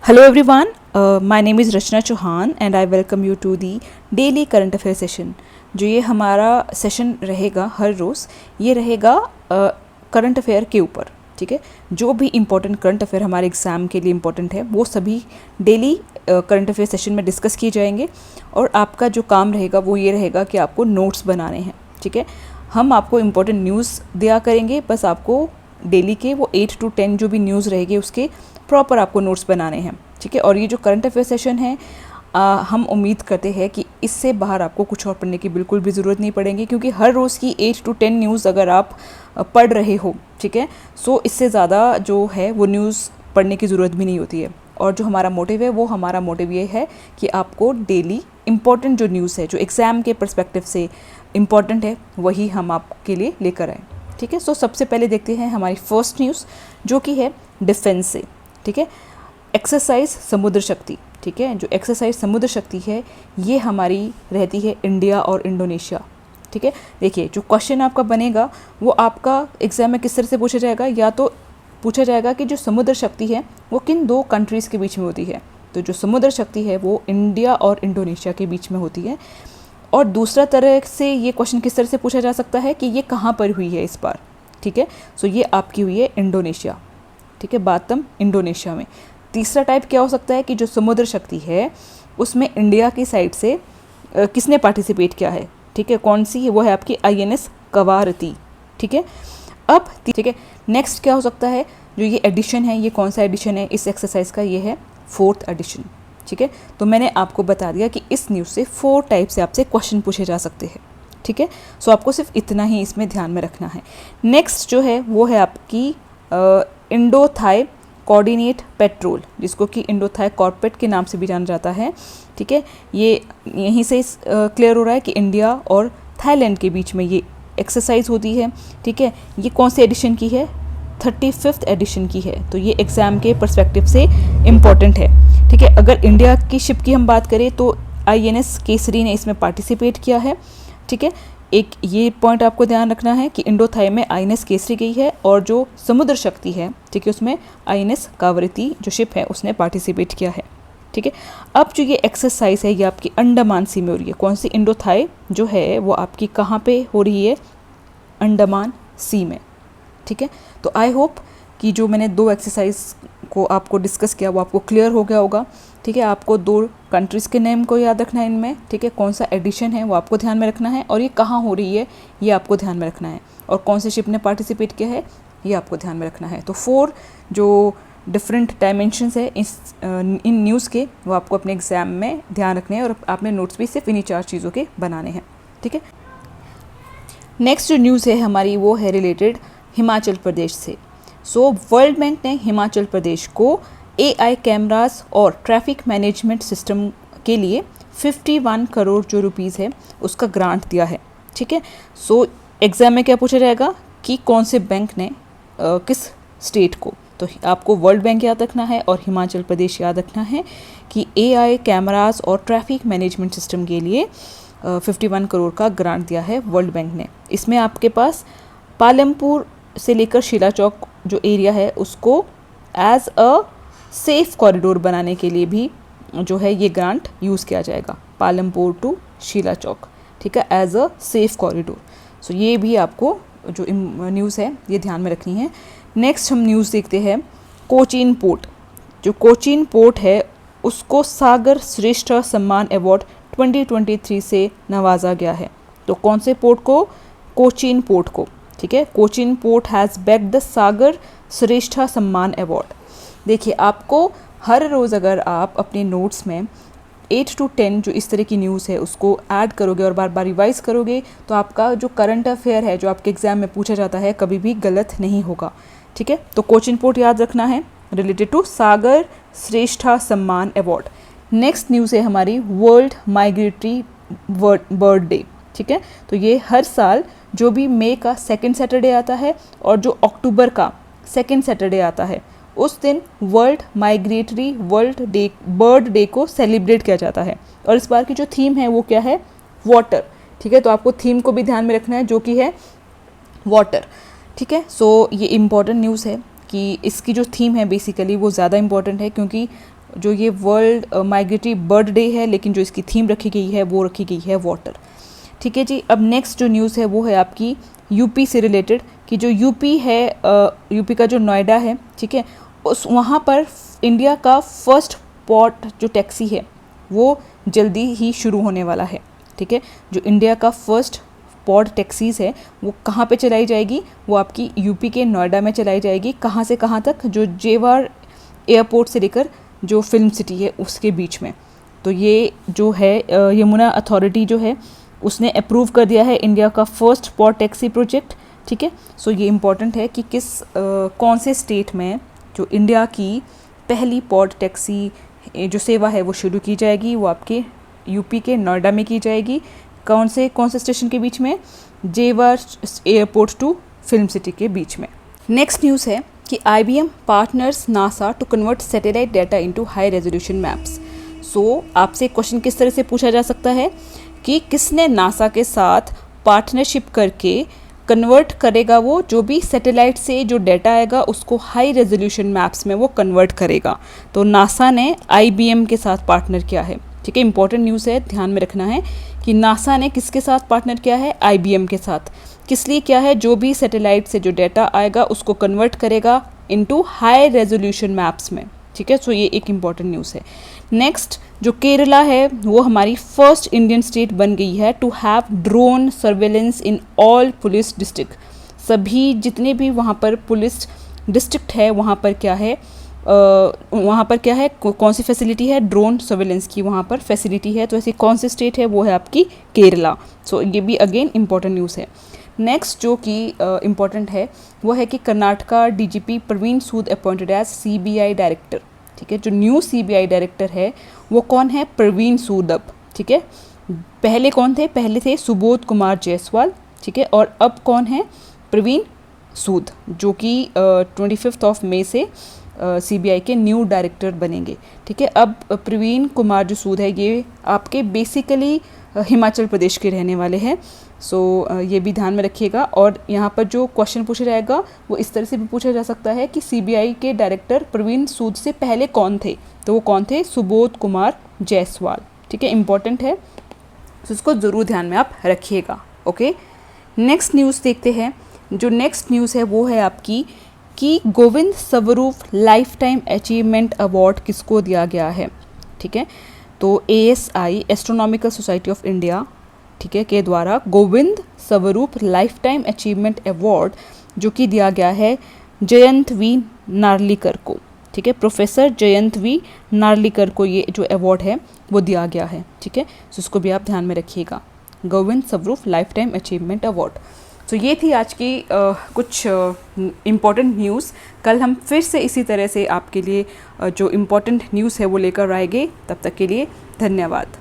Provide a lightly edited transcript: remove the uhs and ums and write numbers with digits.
Hello everyone, my name is Rachna Chauhan and I welcome you to the daily current affair session। जो ये हमारा session रहेगा हर रोज़, ये रहेगा करंट अफेयर के ऊपर। ठीक है, जो भी इम्पोर्टेंट करंट अफेयर हमारे एग्ज़ाम के लिए इम्पोर्टेंट है वो सभी डेली करंट अफेयर सेशन में डिस्कस किए जाएंगे। और आपका जो काम रहेगा वो ये रहेगा कि आपको नोट्स बनाने हैं। ठीक है, हम आपको इम्पोर्टेंट न्यूज़ दिया करेंगे, बस आपको डेली के वो 8 to 10 जो भी न्यूज़ रहेगी उसके प्रॉपर आपको नोट्स बनाने हैं। ठीक है, और ये जो करंट अफेयर सेशन है हम उम्मीद करते हैं कि इससे बाहर आपको कुछ और पढ़ने की बिल्कुल भी ज़रूरत नहीं पड़ेगी, क्योंकि हर रोज़ की 8 to 10 न्यूज़ अगर आप पढ़ रहे हो, ठीक है, सो इससे ज़्यादा जो है वो न्यूज़ पढ़ने की ज़रूरत भी नहीं होती है। और जो हमारा मोटिव है वो हमारा मोटिव ये है कि आपको डेली इम्पॉर्टेंट जो न्यूज़ है, जो एग्ज़ाम के पर्सपेक्टिव से इम्पॉर्टेंट है, वही हम आपके लिए लेकर आए। ठीक है, सो सबसे पहले देखते हैं हमारी फर्स्ट न्यूज़ जो कि है डिफेंस से। ठीक है, एक्सरसाइज समुद्र शक्ति। ठीक है, जो एक्सरसाइज समुद्र शक्ति है ये हमारी रहती है इंडिया और इंडोनेशिया। ठीक है, देखिए जो क्वेश्चन आपका बनेगा वो आपका एग्जाम में किस तरह से पूछा जाएगा, या तो पूछा जाएगा कि जो समुद्र शक्ति है वो किन दो कंट्रीज़ के बीच में होती है। तो जो समुद्र शक्ति है वो इंडिया और इंडोनेशिया के बीच में होती है। और दूसरा तरह से ये क्वेश्चन किस तरह से पूछा जा सकता है कि ये कहाँ पर हुई है इस बार। ठीक है, सो ये आपकी हुई है इंडोनेशिया। ठीक है, बातम इंडोनेशिया में। तीसरा टाइप क्या हो सकता है कि जो समुद्र शक्ति है उसमें इंडिया की साइड से किसने पार्टिसिपेट किया है। ठीक है, कौन सी है, वो है आपकी INS कवारती। ठीक है, अब ठीक है, नेक्स्ट क्या हो सकता है, जो ये एडिशन है ये कौन सा एडिशन है इस एक्सरसाइज का, ये है 4th एडिशन। ठीक है, तो मैंने आपको बता दिया कि इस न्यूज़ से 4 टाइप से आपसे क्वेश्चन पूछे जा सकते हैं। ठीक है, सो आपको सिर्फ इतना ही इसमें ध्यान में रखना है। नेक्स्ट जो है वो है आपकी इंडो थाई कोऑर्डिनेट पेट्रोल, जिसको कि इंडो थाई कॉर्पेट के नाम से भी जाना जाता है। ठीक है, ये यहीं से क्लियर हो रहा है कि इंडिया और थाईलैंड के बीच में ये एक्सरसाइज होती है। ठीक है, ये कौन से एडिशन की है, 35th एडिशन की है। तो ये एग्ज़ाम के पर्सपेक्टिव से इम्पॉर्टेंट है। ठीक है, अगर इंडिया की शिप की हम बात करें तो INS केसरी ने इसमें पार्टिसिपेट किया है। ठीक है, एक ये पॉइंट आपको ध्यान रखना है कि इंडो थाई में INS केसरी गई है, और जो समुद्र शक्ति है, ठीक है, उसमें INS कावरती जो शिप है उसने पार्टिसिपेट किया है। ठीक है, अब जो ये एक्सरसाइज है ये आपकी अंडमान सी में हो रही है। कौन सी, इंडो थाई जो है वो आपकी कहाँ पे हो रही है, अंडमान सी में। ठीक है, तो आई होप कि जो मैंने 2 एक्सरसाइज को आपको डिस्कस किया वो आपको क्लियर हो गया होगा। ठीक है, आपको 2 कंट्रीज़ के नेम को याद रखना है इनमें। ठीक है, कौन सा एडिशन है वो आपको ध्यान में रखना है, और ये कहाँ हो रही है ये आपको ध्यान में रखना है, और कौन से शिप ने पार्टिसिपेट किया है ये आपको ध्यान में रखना है। तो 4 जो डिफरेंट डायमेंशंस है इन न्यूज़ के वो आपको अपने एग्ज़ाम में ध्यान रखने हैं, और आपने नोट्स भी सिर्फ इन्हीं 4 चीज़ों के बनाने हैं। ठीक है, नेक्स्ट जो न्यूज़ है हमारी वो है रिलेटेड हिमाचल प्रदेश से। सो वर्ल्ड बैंक ने हिमाचल प्रदेश को AI कैमरास और ट्रैफिक मैनेजमेंट सिस्टम के लिए 51 करोड़ जो रुपीज़ है उसका ग्रांट दिया है। ठीक है, सो एग्ज़ाम में क्या पूछा जाएगा कि कौन से बैंक ने किस स्टेट को, तो आपको वर्ल्ड बैंक याद रखना है और हिमाचल प्रदेश याद रखना है कि AI कैमरास और ट्रैफिक मैनेजमेंट सिस्टम के लिए 51 करोड़ का ग्रांट दिया है वर्ल्ड बैंक ने। इसमें आपके पास पालमपुर से लेकर शीला चौक जो एरिया है उसको एज अ सेफ कॉरिडोर बनाने के लिए भी जो है ये ग्रांट यूज़ किया जाएगा, पालमपुर टू शीला चौक। ठीक है, एज अ सेफ कॉरिडोर। सो ये भी आपको जो न्यूज़ है ये ध्यान में रखनी है। नेक्स्ट हम न्यूज़ देखते हैं कोचीन पोर्ट। जो कोचीन पोर्ट है उसको सागर श्रेष्ठ सम्मान अवार्ड 2023 से नवाजा गया है। तो कौन से पोर्ट को, कोचीन पोर्ट को। ठीक है, Cochin port has bagged the Sagar Shreshtha Samman award. देखिए आपको हर रोज़ अगर आप अपने नोट्स में 8 to 10 जो इस तरह की न्यूज़ है उसको ऐड करोगे और बार बार रिवाइज़ करोगे तो आपका जो करंट अफेयर है जो आपके एग्ज़ाम में पूछा जाता है कभी भी गलत नहीं होगा। ठीक है, तो कोचीन पोर्ट याद रखना है रिलेटेड टू सागर श्रेष्ठा सम्मान अवार्ड। नेक्स्ट न्यूज़ है हमारी वर्ल्ड माइग्रेटरी बर्ड डे। ठीक है, तो ये हर साल जो भी मई का 2nd सैटरडे आता है और जो अक्टूबर का 2nd सैटरडे आता है उस दिन वर्ल्ड माइग्रेटरी बर्ड डे को सेलिब्रेट किया जाता है। और इस बार की जो थीम है वो क्या है, वाटर। ठीक है, तो आपको थीम को भी ध्यान में रखना है जो कि है वाटर। ठीक है, सो ये इम्पॉर्टेंट न्यूज़ है कि इसकी जो थीम है बेसिकली वो ज़्यादा इम्पॉर्टेंट है, क्योंकि जो ये वर्ल्ड माइग्रेटरी बर्ड डे है, लेकिन जो इसकी थीम रखी गई है वो रखी गई है वाटर। ठीक है जी। अब नेक्स्ट जो न्यूज़ है वो है आपकी यूपी से रिलेटेड, कि जो यूपी है, यूपी का जो नोएडा है, ठीक है, उस वहाँ पर इंडिया का फर्स्ट पोर्ट जो टैक्सी है वो जल्दी ही शुरू होने वाला है। ठीक है, जो इंडिया का फर्स्ट पॉड टैक्सीज़ है वो कहाँ पे चलाई जाएगी, वो आपकी यूपी के नोएडा में चलाई जाएगी। कहाँ से कहाँ तक, जो जेवर एयरपोर्ट से लेकर जो फिल्म सिटी है उसके बीच में। तो ये जो है यमुना अथॉरिटी जो है उसने अप्रूव कर दिया है इंडिया का फर्स्ट पॉड टैक्सी प्रोजेक्ट। ठीक है, सो ये इम्पॉर्टेंट है कि कौन से स्टेट में जो इंडिया की पहली पॉड टैक्सी जो सेवा है वो शुरू की जाएगी, वो आपके यूपी के नोएडा में की जाएगी। कौन से स्टेशन के बीच में, जेवर एयरपोर्ट टू फिल्म सिटी के बीच में। नेक्स्ट न्यूज़ है कि IBM partners NASA to convert satellite data into high resolution maps. So आपसे क्वेश्चन किस तरह से पूछा जा सकता है कि किसने नासा के साथ पार्टनरशिप करके कन्वर्ट करेगा, वो जो भी सैटेलाइट से जो डाटा आएगा उसको हाई रेजोल्यूशन मैप्स में वो कन्वर्ट करेगा। तो नासा ने IBM के साथ पार्टनर किया है। ठीक है, इंपॉर्टेंट न्यूज़ है, ध्यान में रखना है कि नासा ने किसके साथ पार्टनर किया है, IBM के साथ। किस लिए क्या है, जो भी सैटेलाइट से जो डाटा आएगा उसको कन्वर्ट करेगा इनटू हाई रेजोल्यूशन मैप्स में। ठीक है, सो ये एक इम्पॉर्टेंट न्यूज़ है। नेक्स्ट, जो केरला है वो हमारी फर्स्ट इंडियन स्टेट बन गई है to have drone surveillance in all police district. सभी जितने भी वहाँ पर पुलिस डिस्ट्रिक्ट है वहाँ पर क्या है, कौन सी फैसिलिटी है, ड्रोन सर्वेलेंस की वहाँ पर फैसिलिटी है। तो ऐसी कौन सी स्टेट है, वो है आपकी केरला। सो ये भी अगेन इम्पॉर्टेंट न्यूज़ है। नेक्स्ट जो कि इम्पॉर्टेंट है वो है कि कर्नाटका DGP प्रवीण सूद अपॉइंटेड एज CBI डायरेक्टर। ठीक है, जो न्यू CBI डायरेक्टर है वो कौन है, प्रवीण सूद अब। ठीक है, पहले कौन थे, पहले थे सुबोध कुमार जायसवाल। ठीक है, और अब कौन है, प्रवीण सूद, जो कि 25 मई से CBI के न्यू डायरेक्टर बनेंगे। ठीक है, अब प्रवीण कुमार जो सूद है ये आपके बेसिकली हिमाचल प्रदेश के रहने वाले हैं। सो ये भी ध्यान में रखिएगा। और यहाँ पर जो क्वेश्चन पूछा जाएगा वो इस तरह से भी पूछा जा सकता है कि CBI के डायरेक्टर प्रवीण सूद से पहले कौन थे, तो वो कौन थे, सुबोध कुमार जायसवाल। ठीक है, इंपॉर्टेंट है, तो इसको ज़रूर ध्यान में आप रखिएगा। ओके, नेक्स्ट न्यूज़ देखते हैं। जो नेक्स्ट न्यूज़ है वो है आपकी कि Govind Swarup life time achievement award किसको दिया गया है। ठीक है, तो ASI astronomical society of India, ठीक है, के द्वारा Govind Swarup life time achievement award जो कि दिया गया है जयंत V नार्लिकर को। ठीक है, प्रोफेसर जयंत V नार्लिकर को ये जो अवार्ड है वो दिया गया है। ठीक है, तो इसको भी आप ध्यान में रखिएगा, Govind Swarup life time achievement award. तो ये थी आज की कुछ इम्पॉर्टेंट न्यूज़। कल हम फिर से इसी तरह से आपके लिए जो इम्पॉर्टेंट न्यूज़ है वो लेकर आएंगे। तब तक के लिए धन्यवाद।